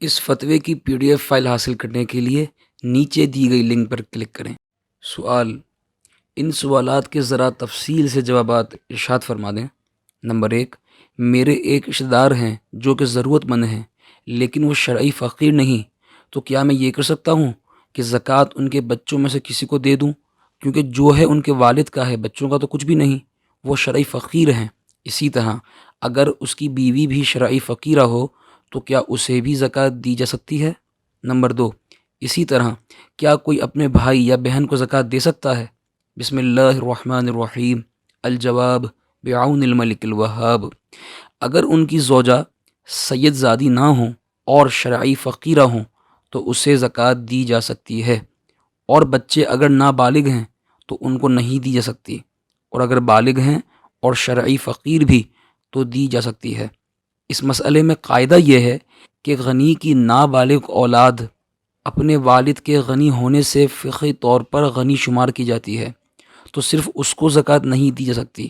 اس فتوے کی PDF file حاصل کرنے کے لیے نیچے دی گئی لنک پر کلک کریں۔ سوال: ان سوالات کے ذرا تفصیل سے جوابات ارشاد فرما دیں۔ نمبر 1، میرے ایک رشتہ دار ہیں جو کہ ضرورت مند ہیں لیکن وہ شرعی فقیر نہیں، تو کیا میں یہ کر سکتا ہوں کہ زکوٰۃ ان کے بچوں میں سے کسی کو دے دوں؟ کیونکہ جو ہے ان کے والد کا ہے، بچوں کا تو کچھ بھی نہیں، وہ شرعی فقیر ہیں۔ اسی طرح اگر اس کی بیوی بھی شرعی فقیرہ ہو تو کیا اسے بھی زکوٰۃ دی جا سکتی ہے؟ نمبر 2، اسی طرح کیا کوئی اپنے بھائی یا بہن کو زکوٰۃ دے سکتا ہے؟ بسم اللہ الرحمن الرحیم۔ الجواب: بعون الملک الوہاب۔ اگر ان کی زوجہ سید زادی نہ ہوں اور شرعی فقیرہ ہوں تو اسے زکوٰۃ دی جا سکتی ہے، اور بچے اگر نابالغ ہیں تو ان کو نہیں دی جا سکتی، اور اگر بالغ ہیں اور شرعی فقیر بھی تو دی جا سکتی ہے۔ اس مسئلے میں قاعدہ یہ ہے کہ غنی کی نابالغ اولاد اپنے والد کے غنی ہونے سے فقہی طور پر غنی شمار کی جاتی ہے، تو صرف اس کو زکوٰۃ نہیں دی جا سکتی،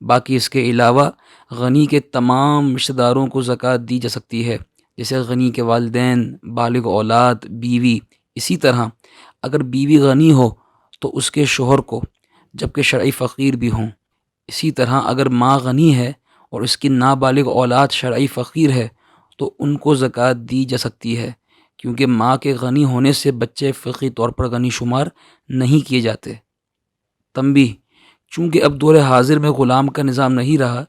باقی اس کے علاوہ غنی کے تمام رشتہ داروں کو زکوٰۃ دی جا سکتی ہے، جیسے غنی کے والدین، بالغ اولاد، بیوی۔ اسی طرح اگر بیوی غنی ہو تو اس کے شوہر کو، جبکہ شرعی فقیر بھی ہوں۔ اسی طرح اگر ماں غنی ہے اور اس کی نابالغ اولاد شرعی فقیر ہے تو ان کو زکوٰۃ دی جا سکتی ہے، کیونکہ ماں کے غنی ہونے سے بچے فقہی طور پر غنی شمار نہیں کیے جاتے۔ تنبیہ: چونکہ اب دور حاضر میں غلام کا نظام نہیں رہا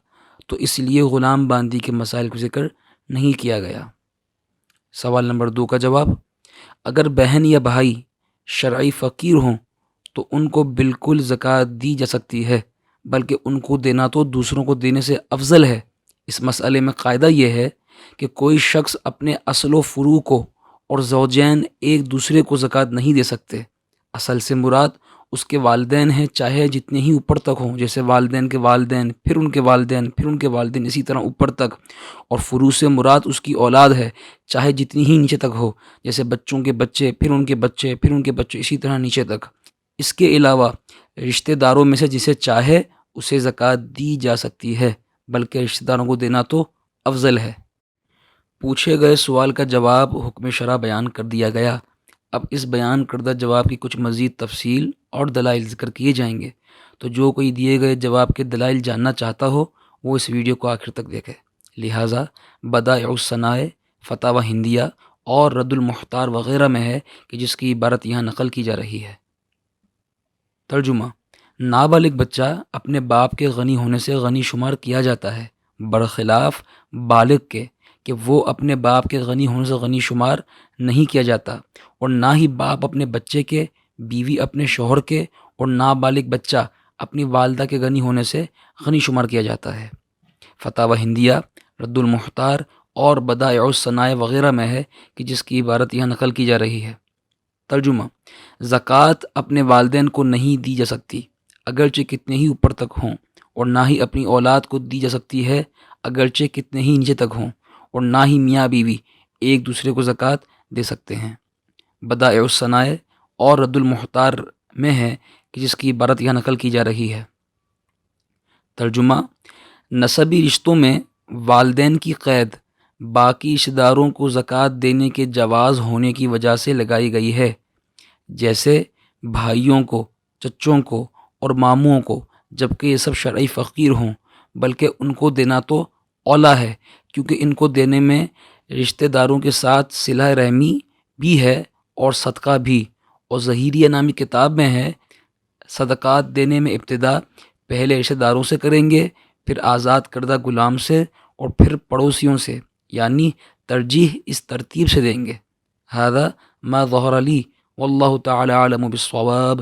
تو اس لیے غلام باندی کے مسائل کا ذکر نہیں کیا گیا۔ سوال نمبر 2 کا جواب: اگر بہن یا بھائی شرعی فقیر ہوں تو ان کو بالکل زکوٰۃ دی جا سکتی ہے، بلکہ ان کو دینا تو دوسروں کو دینے سے افضل ہے۔ اس مسئلے میں قاعدہ یہ ہے کہ کوئی شخص اپنے اصل و فروع کو اور زوجین ایک دوسرے کو زکوٰۃ نہیں دے سکتے۔ اصل سے مراد اس کے والدین ہیں، چاہے جتنے ہی اوپر تک ہوں، جیسے والدین کے والدین، پھر ان کے والدین، پھر ان کے والدین، اسی طرح اوپر تک۔ اور فروع سے مراد اس کی اولاد ہے، چاہے جتنی ہی نیچے تک ہو، جیسے بچوں کے بچے، پھر ان کے بچے، پھر ان کے بچے، اسی طرح نیچے تک۔ اس کے علاوہ رشتہ داروں میں سے جسے چاہے اسے زکوٰۃ دی جا سکتی ہے، بلکہ رشتہ داروں کو دینا تو افضل ہے۔ پوچھے گئے سوال کا جواب حکم شرع بیان کر دیا گیا۔ اب اس بیان کردہ جواب کی کچھ مزید تفصیل اور دلائل ذکر کیے جائیں گے، تو جو کوئی دیے گئے جواب کے دلائل جاننا چاہتا ہو وہ اس ویڈیو کو آخر تک دیکھے۔ لہٰذا بدائع الصنائع، فتاوی ہندیہ اور رد المختار وغیرہ میں ہے کہ جس کی عبارت یہاں نقل کی جا رہی ہے۔ ترجمہ: نابالغ بچہ اپنے باپ کے غنی ہونے سے غنی شمار کیا جاتا ہے، برخلاف بالغ کے کہ وہ اپنے باپ کے غنی ہونے سے غنی شمار نہیں کیا جاتا، اور نہ ہی باپ اپنے بچے کے، بیوی اپنے شوہر کے، اور نابالغ بچہ اپنی والدہ کے غنی ہونے سے غنی شمار کیا جاتا ہے۔ فتاوی ہندیہ، رد المختار اور بدائع الصنائع وغیرہ میں ہے کہ جس کی عبارت یہاں نقل کی جا رہی ہے۔ ترجمہ: زکوٰۃ اپنے والدین کو نہیں دی جا سکتی اگرچہ کتنے ہی اوپر تک ہوں، اور نہ ہی اپنی اولاد کو دی جا سکتی ہے اگرچہ کتنے ہی نیچے تک ہوں، اور نہ ہی میاں بیوی ایک دوسرے کو زکوٰۃ دے سکتے ہیں۔ بدائع الصنائع اور رد المختار میں ہے کہ جس کی عبارت یہاں نقل کی جا رہی ہے۔ ترجمہ: نسبی رشتوں میں والدین کی قید باقی رشتہ داروں کو زکوٰۃ دینے کے جواز ہونے کی وجہ سے لگائی گئی ہے، جیسے بھائیوں کو، چچوں کو اور ماموں کو، جبکہ یہ سب شرعی فقیر ہوں، بلکہ ان کو دینا تو اولیٰ ہے، کیونکہ ان کو دینے میں رشتہ داروں کے ساتھ صلہ رحمی بھی ہے اور صدقہ بھی۔ اور ظہیریہ نامی کتاب میں ہے، صدقات دینے میں ابتدا پہلے رشتہ داروں سے کریں گے، پھر آزاد کردہ غلام سے، اور پھر پڑوسیوں سے، یعنی ترجیح اس ترتیب سے دیں گے۔ ھذا ما ظہر لی واللہ تعالی اعلم بالصواب۔